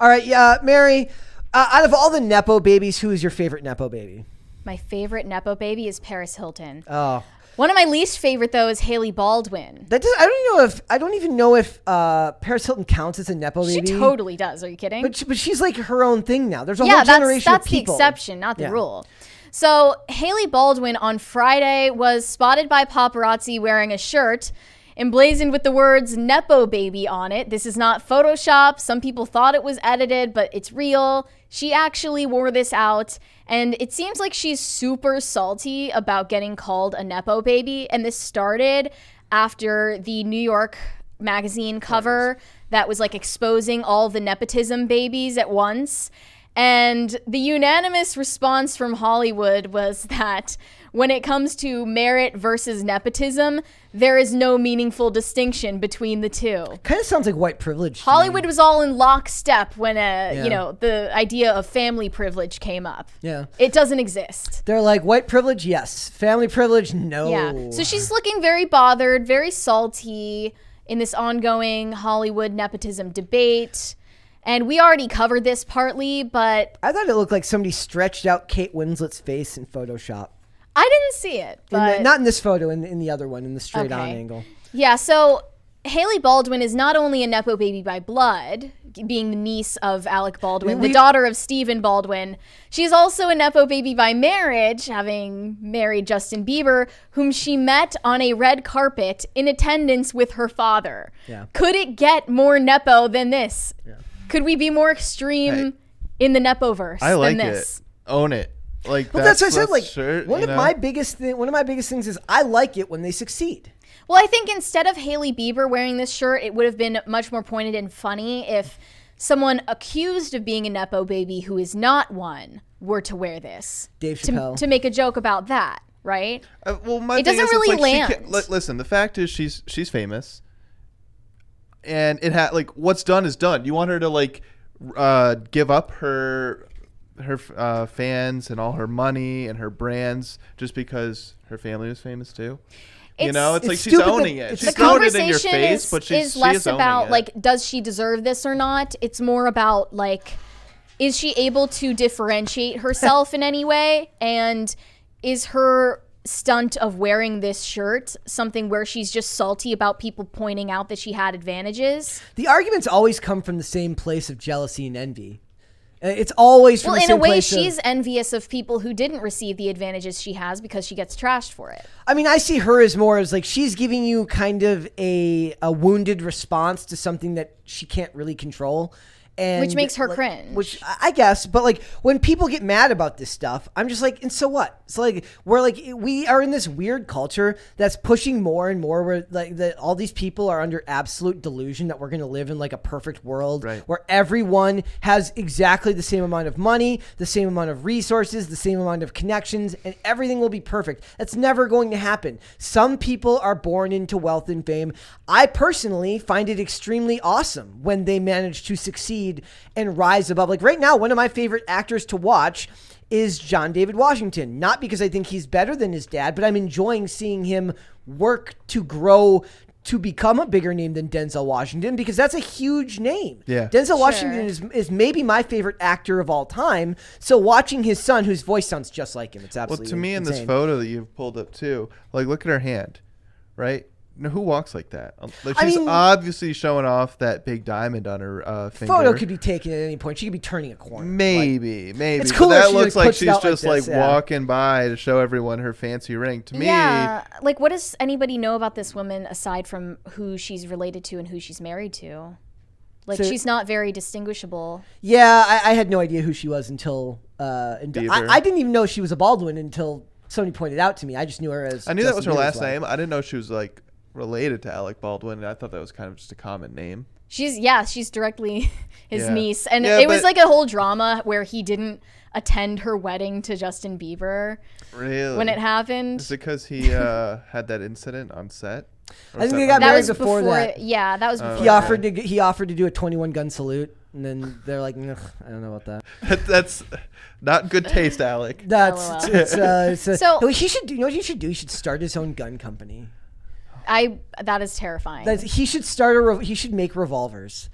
All right, Mary, out of all the Nepo babies, who is your favorite Nepo baby? My favorite Nepo baby is Paris Hilton. Oh. One of my least favorite, though, is Hailey Baldwin. I don't even know if Paris Hilton counts as a Nepo baby. She totally does. Are you kidding? But she's like her own thing now. There's a whole generation of people. That's the exception, not the rule. So Hailey Baldwin on Friday was spotted by paparazzi wearing a shirt emblazoned with the words Nepo baby on it. This is not Photoshop. Some people thought it was edited, but it's real. She actually wore this out, and it seems like she's super salty about getting called a Nepo baby. And this started after the New York magazine cover that was like exposing all the nepotism babies at once. And the unanimous response from Hollywood was that when it comes to merit versus nepotism, there is no meaningful distinction between the two. Kind of sounds like white privilege. Hollywood was all in lockstep when the idea of family privilege came up. Yeah. It doesn't exist. They're like, white privilege, yes. Family privilege, no. Yeah. So she's looking very bothered, very salty in this ongoing Hollywood nepotism debate. And we already covered this partly, but I thought it looked like somebody stretched out Kate Winslet's face in Photoshop. I didn't see it. But not in this photo, in the other one, in the straight on angle. Yeah, so Hailey Baldwin is not only a Nepo baby by blood, being the niece of Alec Baldwin, the daughter of Stephen Baldwin. She's also a Nepo baby by marriage, having married Justin Bieber, whom she met on a red carpet in attendance with her father. Yeah. Could it get more Nepo than this? Yeah. Could we be more extreme in the Nepo-verse than this? Own it. Like, well, that's what I said. Like, one of my biggest things is I like it when they succeed. Well, I think instead of Hailey Bieber wearing this shirt, it would have been much more pointed and funny if someone accused of being a Nepo baby who is not one were to wear this. Dave Chappelle. To make a joke about that, right? Well, my it doesn't really land. Listen, the fact is she's famous. And it had what's done is done. You want her to give up her fans and all her money and her brands just because her family was famous too. It's like she's owning it. She's throwing it in your face, but she's less owning about it. Does she deserve this or not? It's more about is she able to differentiate herself in any way, and is her stunt of wearing this shirt something where she's just salty about people pointing out that she had advantages? The arguments always come from the same place of jealousy and envy. It's always from the same place. Well, in a way, she's envious of people who didn't receive the advantages she has because she gets trashed for it. I mean, I see her as more as she's giving you kind of a wounded response to something that she can't really control. And which makes her cringe. Which I guess, but when people get mad about this stuff, I'm just and so what? So we are in this weird culture that's pushing more and more where that all these people are under absolute delusion that we're going to live in a perfect world where everyone has exactly the same amount of money, the same amount of resources, the same amount of connections, and everything will be perfect. That's never going to happen. Some people are born into wealth and fame. I personally find it extremely awesome when they manage to succeed and rise above. Right now, one of my favorite actors to watch is John David Washington. Not because I think he's better than his dad, but I'm enjoying seeing him work to grow to become a bigger name than Denzel Washington, because that's a huge name. Yeah. Denzel Washington is maybe my favorite actor of all time. So watching his son, whose voice sounds just like him, it's absolutely Well, to me, insane. in this photo that you've pulled up too, look at her hand, right? Who walks like that? She's obviously showing off that big diamond on her finger. Photo could be taken at any point. She could be turning a corner. Maybe. It's cool. That looks like she's just walking by to show everyone her fancy ring. To me, what does anybody know about this woman aside from who she's related to and who she's married to? She's not very distinguishable. Yeah, I had no idea who she was until I didn't even know she was a Baldwin until somebody pointed out to me. I just knew her as. I knew that was her last name. I didn't know she was related to Alec Baldwin. I thought that was kind of just a common name. She's directly his niece, and it was a whole drama where he didn't attend her wedding to Justin Bieber. Really? When it happened. Is it because he had that incident on set? I think they got married before that. Yeah, that was before. He offered to do a 21 gun salute, and then they're like, "I don't know about that." That's not good taste, Alec. So he should do. You know what he should do? He should start his own gun company. That is terrifying. He should start he should make revolvers.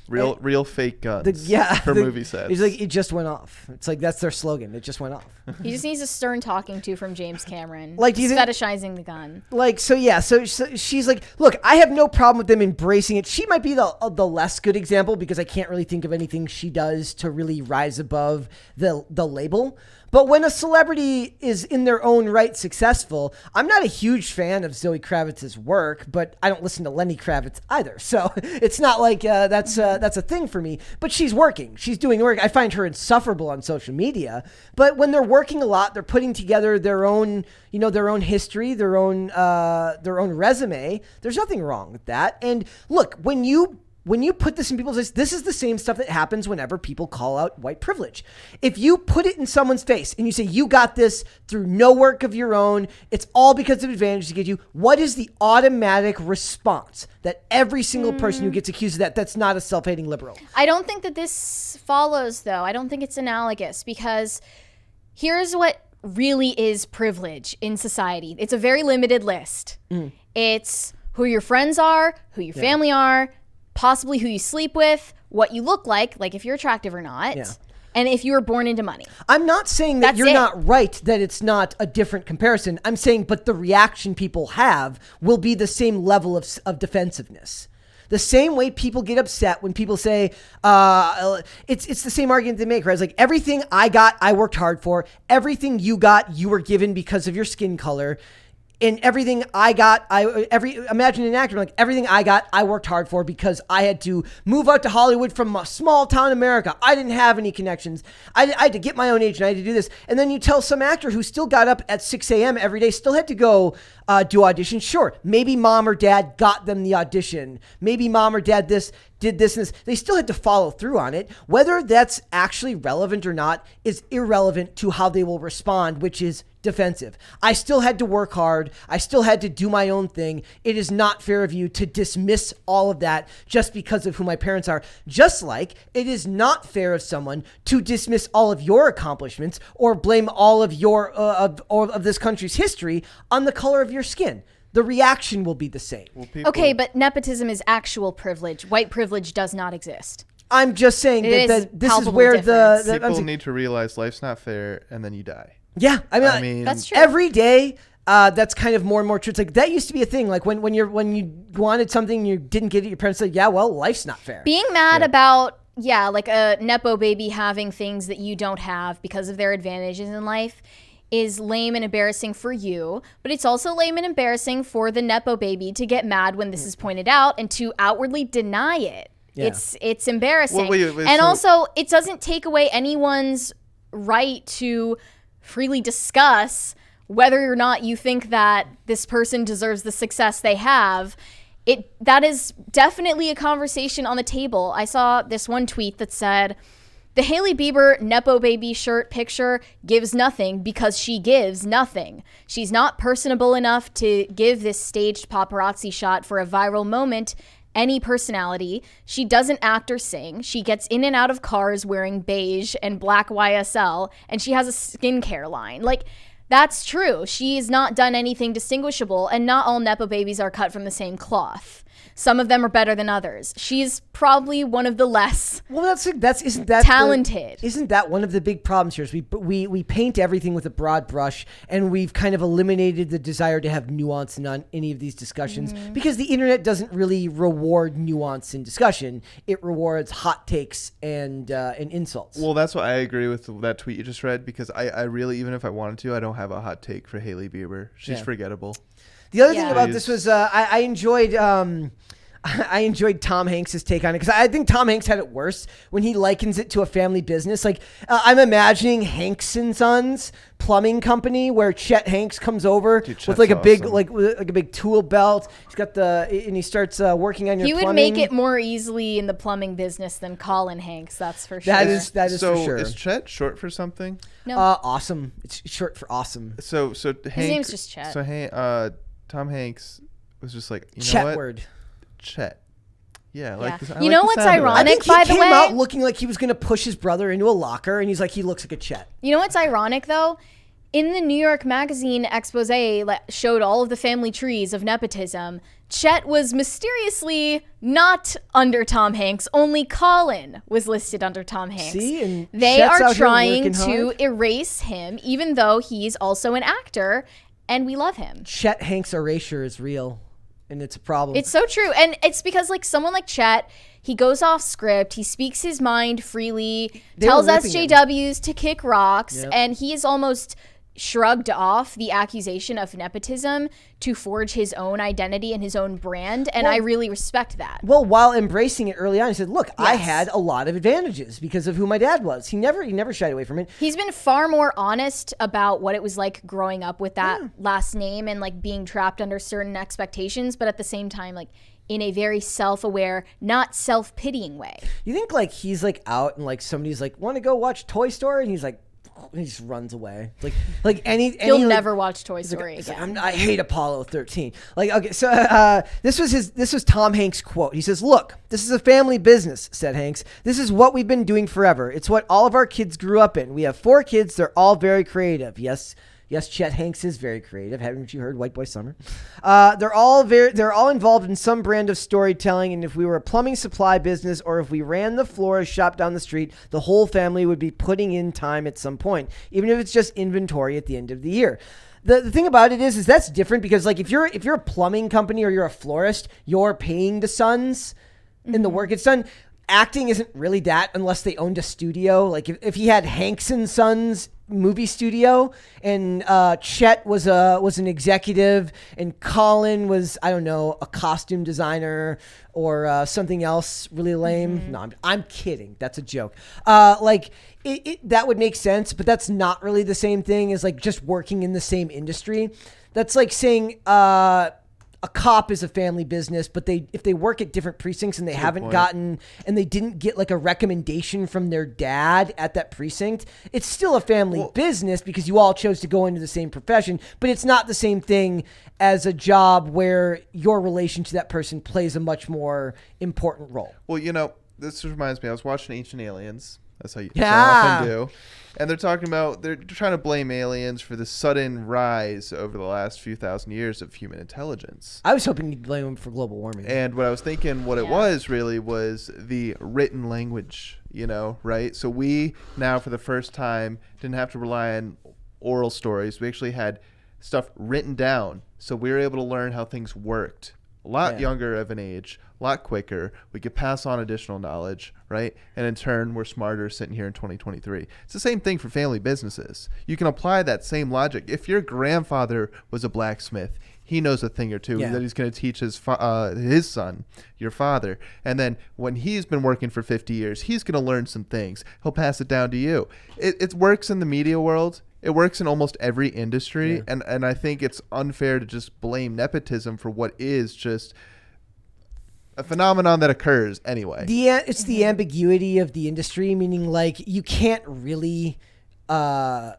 Real fake guns. For movie sets. He's like, it just went off. It's like that's their slogan. It just went off. He just needs a stern talking to from James Cameron. Like, do you think, fetishizing the gun. Like, so she's like, look, I have no problem with them embracing it. She might be the less good example because I can't really think of anything she does to really rise above the label. But when a celebrity is in their own right successful, I'm not a huge fan of Zoe Kravitz's work, but I don't listen to Lenny Kravitz either. So it's not like that's a thing for me. But she's working. She's doing work. I find her insufferable on social media. But when they're working a lot, they're putting together their own history, their own resume. There's nothing wrong with that. And look, when you put this in people's face, this is the same stuff that happens whenever people call out white privilege. If you put it in someone's face and you say, you got this through no work of your own, it's all because of advantage to get you, what is the automatic response that every single person who gets accused of that's not a self-hating liberal? I don't think that this follows, though. I don't think it's analogous because here's what really is privilege in society. It's a very limited list. It's who your friends are, who your family are, possibly who you sleep with, what you look like if you're attractive or not, and if you were born into money. I'm not saying that you're not right, that it's not a different comparison. I'm saying, but the reaction people have will be the same level of defensiveness. The same way people get upset when people say, it's the same argument they make, right? It's like, everything I got, I worked hard for. Everything you got, you were given because of your skin color. And everything I got, imagine an actor, like, everything I got, I worked hard for because I had to move out to Hollywood from a small town America. I didn't have any connections. I had to get my own agent. I had to do this. And then you tell some actor who still got up at 6 a.m. every day, still had to go do auditions. Sure, maybe mom or dad got them the audition. Maybe mom or dad did this and this. They still had to follow through on it. Whether that's actually relevant or not is irrelevant to how they will respond, which is defensive. I still had to work hard. I still had to do my own thing. It is not fair of you to dismiss all of that just because of who my parents are. Just like it is not fair of someone to dismiss all of your accomplishments or blame all of your of this country's history on the color of your skin. The reaction will be the same. Well, okay, but nepotism is actual privilege. White privilege does not exist. I'm just saying that this is where people need to realize life's not fair, and then you die. Yeah, I mean that's true. Every day, that's kind of more and more true. It's like that used to be a thing. Like when you wanted something and you didn't get it, your parents said, "Yeah, well, life's not fair." Being mad about like a Nepo baby having things that you don't have because of their advantages in life is lame and embarrassing for you, but it's also lame and embarrassing for the Nepo baby to get mad when this is pointed out and to outwardly deny it. Yeah. It's embarrassing. And also, it doesn't take away anyone's right to freely discuss whether or not you think that this person deserves the success they have. That is definitely a conversation on the table. I saw this one tweet that said, the Hailey Bieber Nepo baby shirt picture gives nothing because she gives nothing. She's not personable enough to give this staged paparazzi shot for a viral moment any personality. She doesn't act or sing. She gets in and out of cars wearing beige and black YSL, and she has a skincare line. Like, that's true. She's not done anything distinguishable, and not all Nepo babies are cut from the same cloth. Some of them are better than others. She's probably one of the less isn't that talented. Isn't that one of the big problems here? Is we paint everything with a broad brush, and we've kind of eliminated the desire to have nuance in any of these discussions because the internet doesn't really reward nuance in discussion. It rewards hot takes and insults. Well, that's why I agree with that tweet you just read, because I really, even if I wanted to, I don't have a hot take for Hailey Bieber. She's forgettable. The other thing about this was I enjoyed Tom Hanks' take on it, because I think Tom Hanks had it worse when he likens it to a family business. Like I'm imagining Hanks and Sons plumbing company where Chet Hanks comes over with like a big with a big tool belt. He's got and he starts working on your plumbing. He would make it more easily in the plumbing business than Colin Hanks. That's for sure. That is so for sure. Is Chet short for something? No. Awesome. It's short for awesome. So his name's just Chet. So Tom Hanks was just like, you Chet know what? word. Chet. Yeah. Like this, you know what's ironic, by the way? He came out way? looking like he was going to push his brother into a locker, and he's like, he looks like a Chet. You know what's ironic, though? In the New York Magazine expose that showed all of the family trees of nepotism, Chet was mysteriously not under Tom Hanks. Only Colin was listed under Tom Hanks. See, and they Chet's are out here trying working to hard. erase him, even though he's also an actor, and we love him. Chet Hanks erasure is real, and it's a problem. It's so true. And it's because like someone like Chet, he goes off script, he speaks his mind freely, They tells were ripping him. SJWs to kick rocks, Yep. and he is almost shrugged off the accusation of nepotism to forge his own identity and his own brand, and I really respect that. Well, while embracing it early on, he said, "Look, I Yes. had a lot of advantages because of who my dad was." He never shied away from it. He's been far more honest about what it was like growing up with that last name and like being trapped under certain expectations, but at the same time, like in a very self-aware, not self-pitying way. You think like he's like out and like somebody's like, "Want to go watch Toy Story?" and he's like, he just runs away. Like any He'll like, never watch Toy he's like, Story he's like, again. I hate Apollo 13. Like, okay, so this was Tom Hanks' quote. He says, "Look, this is a family business," said Hanks. "This is what we've been doing forever. It's what all of our kids grew up in. We have 4 kids. They're all very creative." Yes, Chet Hanks is very creative. Haven't you heard White Boy Summer? They're all involved in some brand of storytelling. And if we were a plumbing supply business, or if we ran the florist shop down the street, the whole family would be putting in time at some point, even if it's just inventory at the end of the year. The thing about it is that's different because like if you're a plumbing company or you're a florist, you're paying the sons and the work gets done. Acting isn't really that unless they owned a studio. Like if he had Hanks and Sons movie studio and Chet was an executive and Colin was, I don't know, a costume designer or something else really lame. No, I'm kidding. That's a joke. Like that would make sense, but that's not really the same thing as like just working in the same industry. That's like saying a cop is a family business, but if they work at different precincts and they haven't gotten and they didn't get like a recommendation from their dad at that precinct, it's still a family business because you all chose to go into the same profession, but it's not the same thing as a job where your relation to that person plays a much more important role. Well, this reminds me. I was watching Ancient Aliens. That's how you often do. And they're trying to blame aliens for the sudden rise over the last few thousand years of human intelligence. I was hoping you'd blame them for global warming. And what I was thinking, it was really was the written language, right? So we now, for the first time, didn't have to rely on oral stories. We actually had stuff written down. So we were able to learn how things worked. A lot younger of an age, a lot quicker. We could pass on additional knowledge, right? And in turn, we're smarter sitting here in 2023. It's the same thing for family businesses. You can apply that same logic. If your grandfather was a blacksmith, he knows a thing or two that he's going to teach his son, your father. And then when he's been working for 50 years, he's going to learn some things. He'll pass it down to you. It works in the media world. It works in almost every industry, and I think it's unfair to just blame nepotism for what is just a phenomenon that occurs anyway. It's the ambiguity of the industry, meaning like you can't really quantify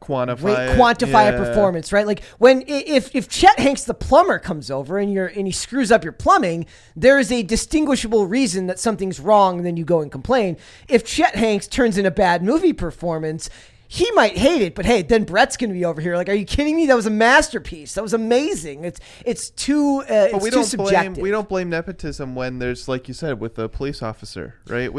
a performance, right? Like if Chet Hanks the plumber comes over and he screws up your plumbing, there is a distinguishable reason that something's wrong, and then you go and complain. If Chet Hanks turns in a bad movie performance, he might hate it, but hey, then Brett's going to be over here like, are you kidding me? That was a masterpiece. That was amazing. It's too subjective. We don't blame nepotism when there's, like you said, with a police officer, right?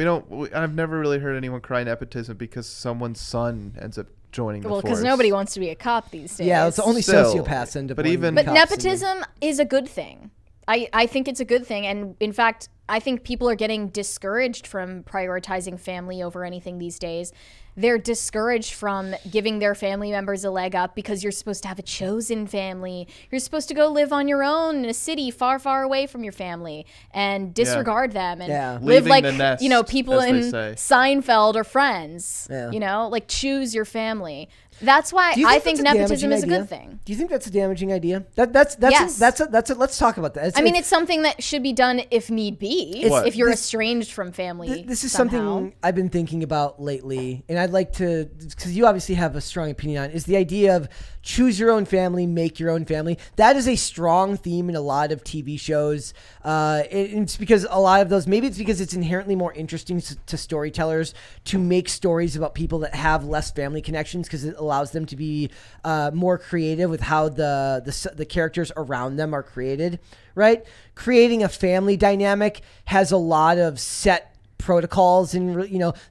I've never really heard anyone cry nepotism because someone's son ends up joining the force. Well, because nobody wants to be a cop these days. Yeah, it's only sociopaths end up. But nepotism is a good thing. I think it's a good thing, and in fact, I think people are getting discouraged from prioritizing family over anything these days. They're discouraged from giving their family members a leg up because you're supposed to have a chosen family. You're supposed to go live on your own in a city far, far away from your family and disregard them and live Leaving like, the nest, people as in they say. Seinfeld or Friends, like choose your family. That's why I think nepotism is a good thing. Do you think that's a damaging idea? That's let's talk about that. It's something that should be done if need be. If you're estranged from family. This is somehow. something I've been thinking about lately, and I'd like to, because you obviously have a strong opinion on it, is the idea of choose your own family, make your own family. That is a strong theme in a lot of TV shows. It's because a lot of those, maybe it's because it's inherently more interesting to storytellers to make stories about people that have less family connections, because it allows them to be more creative with how the characters around them are created, right? Creating a family dynamic has a lot of set protocols, and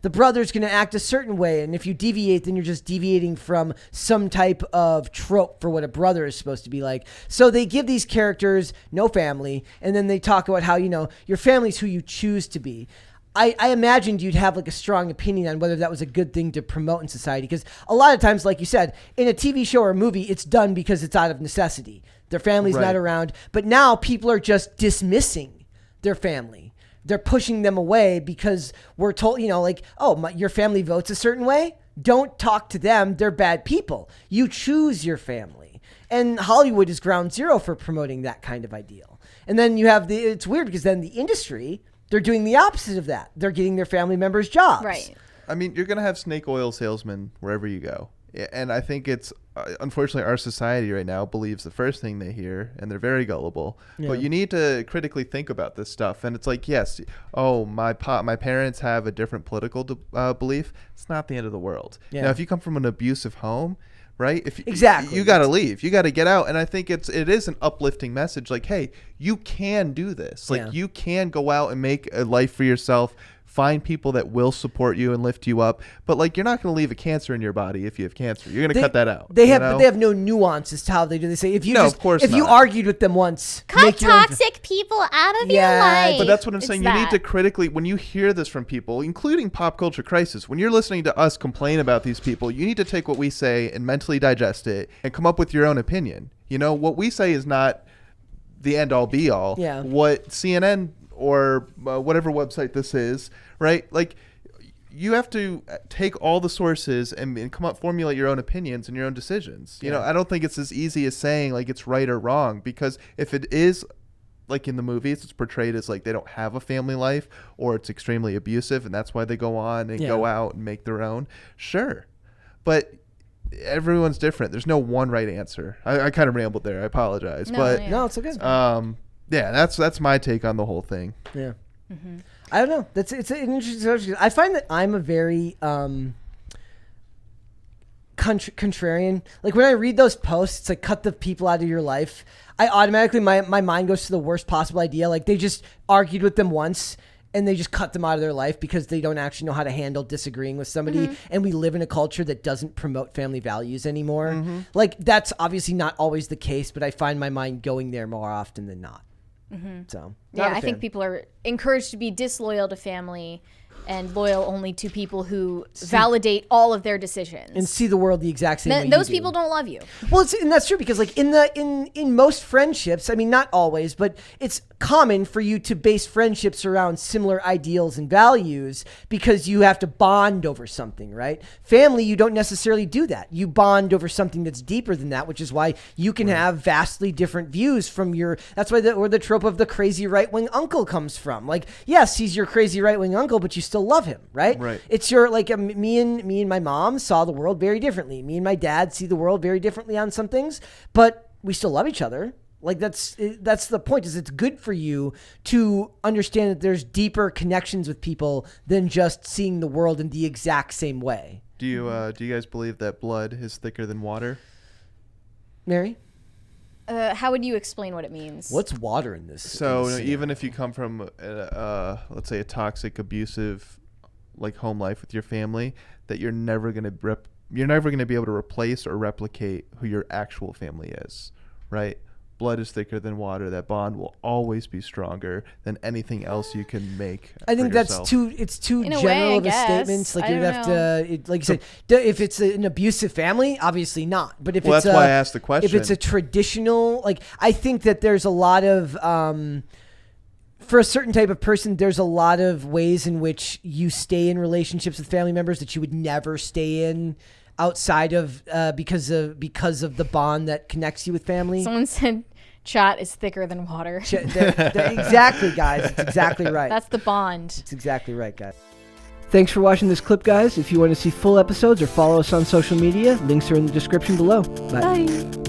the brother's going to act a certain way, and if you deviate, then you're just deviating from some type of trope for what a brother is supposed to be like. So they give these characters no family, and then they talk about how your family's who you choose to be. I imagined you'd have like a strong opinion on whether that was a good thing to promote in society, because a lot of times, like you said, in a TV show or a movie, it's done because it's out of necessity. Their family's not around, but now people are just dismissing their family. They're pushing them away because we're told, your family votes a certain way. Don't talk to them. They're bad people. You choose your family. And Hollywood is ground zero for promoting that kind of ideal. And then you have it's weird because then the industry, they're doing the opposite of that. They're getting their family members jobs. Right. I mean, you're going to have snake oil salesmen wherever you go. And I think it's, unfortunately, our society right now believes the first thing they hear, and they're very gullible. Yeah. But you need to critically think about this stuff. And it's like, yes, my parents have a different political belief. It's not the end of the world. Yeah. Now, if you come from an abusive home, right? Exactly. You got to leave. You got to get out. And I think it is an uplifting message. Like, hey, you can do this. Like, you can go out and make a life for yourself. Find people that will support you and lift you up. But like, you're not going to leave a cancer in your body if you have cancer. You're going to cut that out. They have no nuance as to how they do. They say if you argued with them once, cut toxic people out of your life. But that's what I'm saying. You need to critically, when you hear this from people, including Pop Culture Crisis, when you're listening to us complain about these people, you need to take what we say and mentally digest it and come up with your own opinion. What we say is not the end all be all. Yeah. What CNN or whatever website this is, right? Like, you have to take all the sources and formulate your own opinions and your own decisions. I don't think it's as easy as saying like it's right or wrong, because if it is like in the movies, it's portrayed as like they don't have a family life or it's extremely abusive and that's why they go on and go out and make their own. Sure. But everyone's different. There's no one right answer. I kind of rambled there. I apologize. No, it's okay. Yeah, that's my take on the whole thing. Yeah. Mm-hmm. I don't know. It's an interesting subject. I find that I'm a very contrarian. Like when I read those posts, it's like cut the people out of your life. I automatically, my mind goes to the worst possible idea. Like they just argued with them once and they just cut them out of their life because they don't actually know how to handle disagreeing with somebody. Mm-hmm. And we live in a culture that doesn't promote family values anymore. Mm-hmm. Like that's obviously not always the case, but I find my mind going there more often than not. Mm-hmm. So I think people are encouraged to be disloyal to family and loyal only to people who validate all of their decisions and see the world the exact same way. Those people don't love you. Well, and that's true because like in most friendships, I mean not always, but it's common for you to base friendships around similar ideals and values because you have to bond over something, right? Family, you don't necessarily do that. You bond over something that's deeper than that, which is why you can have vastly different views from that's why where the trope of the crazy right-wing uncle comes from. Like, yes, he's your crazy right-wing uncle, but you still love him, right? Right. It's your me and my mom saw the world very differently. Me and my dad see the world very differently on some things, but we still love each other. Like that's the point. Is it's good for you to understand that there's deeper connections with people than just seeing the world in the exact same way. Do you guys believe that blood is thicker than water? Mary? How would you explain what it means? What's water in this? So even if you come from let's say a toxic, abusive, like home life with your family, that you're never gonna be able to replace or replicate who your actual family is, right? Blood is thicker than water. That bond will always be stronger than anything else you can make. I think it's too general of a statement. Like you'd have to, like you said, if it's an abusive family, obviously not. But if that's why I asked the question. If it's a traditional, like I think that there's a lot of, for a certain type of person, there's a lot of ways in which you stay in relationships with family members that you would never stay in outside of because of the bond that connects you with family. Someone said chat is thicker than water. Exactly, guys. It's exactly right. That's the bond. It's exactly right, guys. Thanks for watching this clip, guys. If you want to see full episodes or follow us on social media, links are in the description below. Bye.